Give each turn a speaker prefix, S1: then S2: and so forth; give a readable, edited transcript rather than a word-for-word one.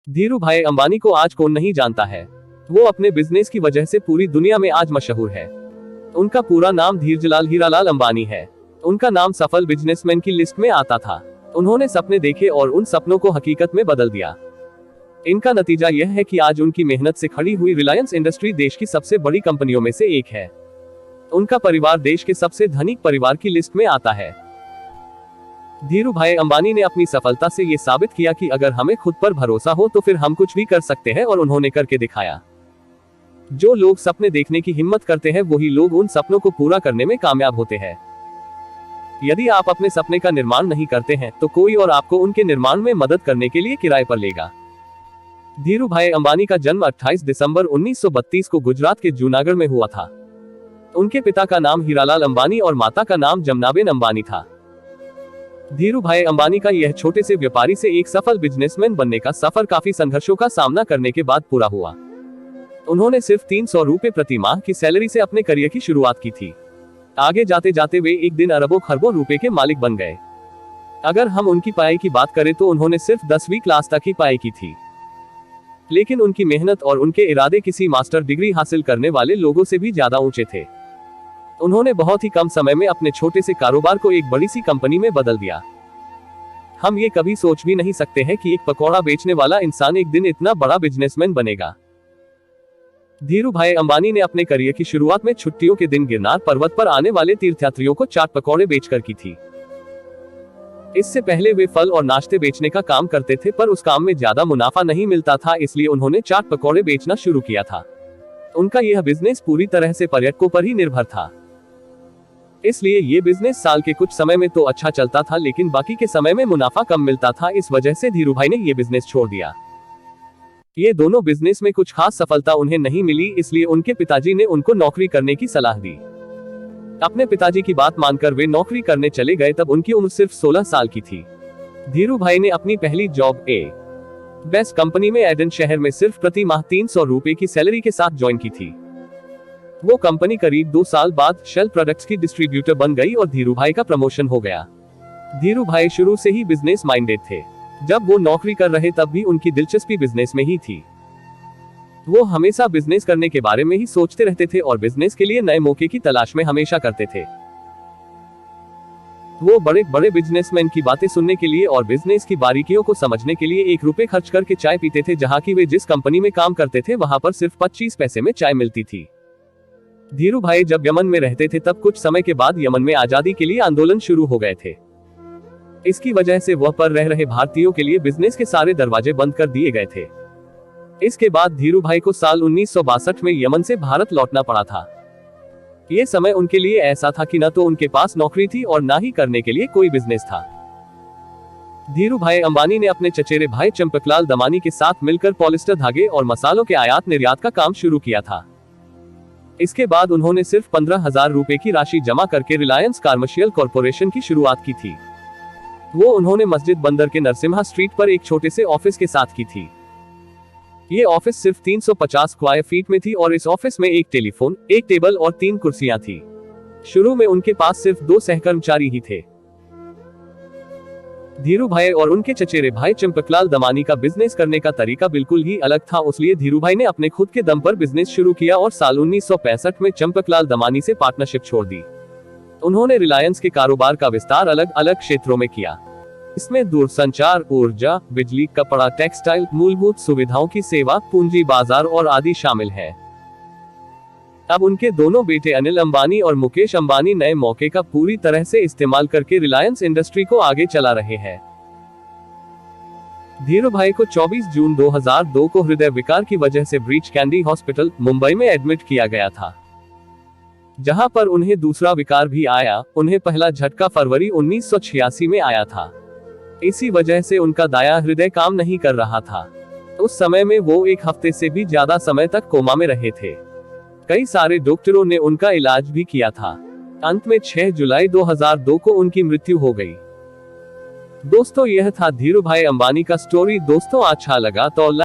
S1: धीरू भाई अंबानी को आज कौन नहीं जानता है। वो अपने बिजनेस की वजह से पूरी दुनिया में आज मशहूर है। उनका पूरा नाम धीरजलाल हीरालाल अंबानी है। उनका नाम सफल बिजनेसमैन की लिस्ट में आता था। उन्होंने सपने देखे और उन सपनों को हकीकत में बदल दिया। इनका नतीजा यह है कि आज उनकी मेहनत से खड़ी हुई रिलायंस इंडस्ट्री देश की सबसे बड़ी कंपनियों में से एक है। उनका परिवार देश के सबसे धनिक परिवार की लिस्ट में आता है। धीरू भाई अंबानी ने अपनी सफलता से ये साबित किया कि अगर हमें खुद पर भरोसा हो तो फिर हम कुछ भी कर सकते हैं, और उन्होंने करके दिखाया। जो लोग सपने देखने की हिम्मत करते हैं वही लोग उन सपनों को पूरा करने में कामयाब होते हैं। यदि आप अपने सपने का निर्माण नहीं करते हैं तो कोई और आपको उनके निर्माण में मदद करने के लिए किराए पर लेगा। धीरू भाई अंबानी का जन्म 28 दिसंबर 1932 को गुजरात के जूनागढ़ में हुआ था। उनके पिता का नाम हीरालाल अंबानी और माता का नाम जमनाबेन अंबानी था। धीरू भाई अंबानी का यह छोटे से व्यापारी से एक सफल बिजनेसमैन बनने का सफर काफी संघर्षों का सामना करने के बाद पूरा हुआ। उन्होंने सिर्फ 300 रुपए प्रति माह की सैलरी से अपने करियर की शुरुआत की थी। आगे जाते जाते वे एक दिन अरबों खरबों रुपए के मालिक बन गए। अगर हम उनकी पढ़ाई की बात करें तो उन्होंने सिर्फ 10वीं क्लास तक ही पढ़ाई की थी, लेकिन उनकी मेहनत और उनके इरादे किसी मास्टर डिग्री हासिल करने वाले लोगों से भी ज्यादा ऊंचे थे। उन्होंने बहुत ही कम समय में अपने छोटे से कारोबार को एक बड़ी सी कंपनी में बदल दिया। हम ये कभी सोच भी नहीं सकते हैं कि एक पकौड़ा बेचने वाला इंसान एक दिन इतना बड़ा बिजनेसमैन बनेगा। धीरू भाई अंबानी ने अपने करियर की शुरुआत में छुट्टियों के दिन गिरनार पर्वत पर आने वाले तीर्थयात्रियों को चाट पकौड़े बेचकर की थी। इससे पहले वे फल और नाश्ते बेचने का काम करते थे, पर उस काम में ज्यादा मुनाफा नहीं मिलता था, इसलिए उन्होंने चाट पकौड़े बेचना शुरू किया था। उनका यह बिजनेस पूरी तरह से पर्यटकों पर ही निर्भर था, इसलिए ये बिजनेस साल के कुछ समय में तो अच्छा चलता था, लेकिन बाकी के समय में मुनाफा कम मिलता था। इस वजह से धीरू भाई ने ये बिजनेस छोड़ दिया। ये दोनों बिजनेस में कुछ खास सफलता उन्हें नहीं मिली, इसलिए उनके पिताजी ने उनको नौकरी करने की सलाह दी। अपने पिताजी की बात मानकर वे नौकरी करने चले गए। तब उनकी उम्र सिर्फ 16 साल की थी। धीरू भाई ने अपनी पहली जॉब बेस्ट कंपनी में एडन शहर में सिर्फ प्रति माह 300 रुपए की सैलरी के साथ ज्वाइन की थी। वो कंपनी करीब 2 साल बाद शेल प्रोडक्ट्स की डिस्ट्रीब्यूटर बन गई और धीरू भाई का प्रमोशन हो गया। धीरू भाई शुरू से ही बिजनेस माइंडेड थे। जब वो नौकरी कर रहे तब भी उनकी दिलचस्पी बिजनेस में ही थी। वो हमेशा बिजनेस करने के बारे में ही सोचते रहते थे और बिजनेस के लिए नए मौके की तलाश में हमेशा करते थे। वो बड़े बड़े बिजनेसमैन की बातें सुनने के लिए और बिजनेस की बारीकियों को समझने के लिए 1 रुपए खर्च करके चाय पीते थे, जहाँ की वे जिस कंपनी में काम करते थे वहां पर सिर्फ 25 पैसे में चाय मिलती थी। धीरू भाई जब यमन में रहते थे तब कुछ समय के बाद यमन में आजादी के लिए आंदोलन शुरू हो गए थे। इसकी वजह से वह पर रह रहे भारतीयों के लिए बिजनेस के सारे दरवाजे बंद कर दिए गए थे। इसके बाद धीरू भाई को साल 1962 में यमन से भारत लौटना पड़ा था। ये समय उनके लिए ऐसा था कि न तो उनके पास नौकरी थी और ना ही करने के लिए कोई बिजनेस था। धीरू भाई अंबानी ने अपने चचेरे भाई चंपकलाल दमानी के साथ मिलकर पॉलिस्टर धागे और मसालों के आयात निर्यात का काम शुरू किया था। इसके बाद उन्होंने सिर्फ 15,000 रुपए की राशि जमा करके रिलायंस कमर्शियल कॉरपोरेशन की शुरुआत की थी। वो उन्होंने मस्जिद बंदर के नरसिम्हा स्ट्रीट पर एक छोटे से ऑफिस के साथ की थी। ये ऑफिस सिर्फ 350 स्क्वायर फीट में थी और इस ऑफिस में एक टेलीफोन, एक टेबल और 3 कुर्सियां थी। शुरू में उनके पास सिर्फ 2 सहकर्मचारी ही थे। धीरू भाई और उनके चचेरे भाई चंपकलाल दमानी का बिजनेस करने का तरीका बिल्कुल ही अलग था, इसलिए धीरू भाई ने अपने खुद के दम पर बिजनेस शुरू किया और साल 1965 में चंपकलाल दमानी से पार्टनरशिप छोड़ दी। उन्होंने रिलायंस के कारोबार का विस्तार अलग अलग क्षेत्रों में किया। इसमें दूरसंचार, ऊर्जा, बिजली, कपड़ा, टेक्सटाइल, मूलभूत सुविधाओं की सेवा, पूंजी बाजार और आदि शामिल है। अब उनके दोनों बेटे अनिल अंबानी और मुकेश अंबानी नए मौके का पूरी तरह से इस्तेमाल करके रिलायंस इंडस्ट्री को आगे चला रहे हैं। धीरू भाई को 24 जून 2002 को हृदय विकार की वजह से ब्रीच कैंडी हॉस्पिटल, मुंबई में एडमिट किया गया था, जहां पर उन्हें दूसरा विकार भी आया। उन्हें पहला झटका फरवरी 1986 में आया था। इसी वजह से उनका दायां हृदय काम नहीं कर रहा था। उस समय में वो 1 हफ्ते से भी ज्यादा समय तक कोमा में रहे थे। कई सारे डॉक्टरों ने उनका इलाज भी किया था। अंत में 6 जुलाई 2002 को उनकी मृत्यु हो गई। दोस्तों, यह था धीरू भाई अंबानी का स्टोरी। दोस्तों, अच्छा लगा तो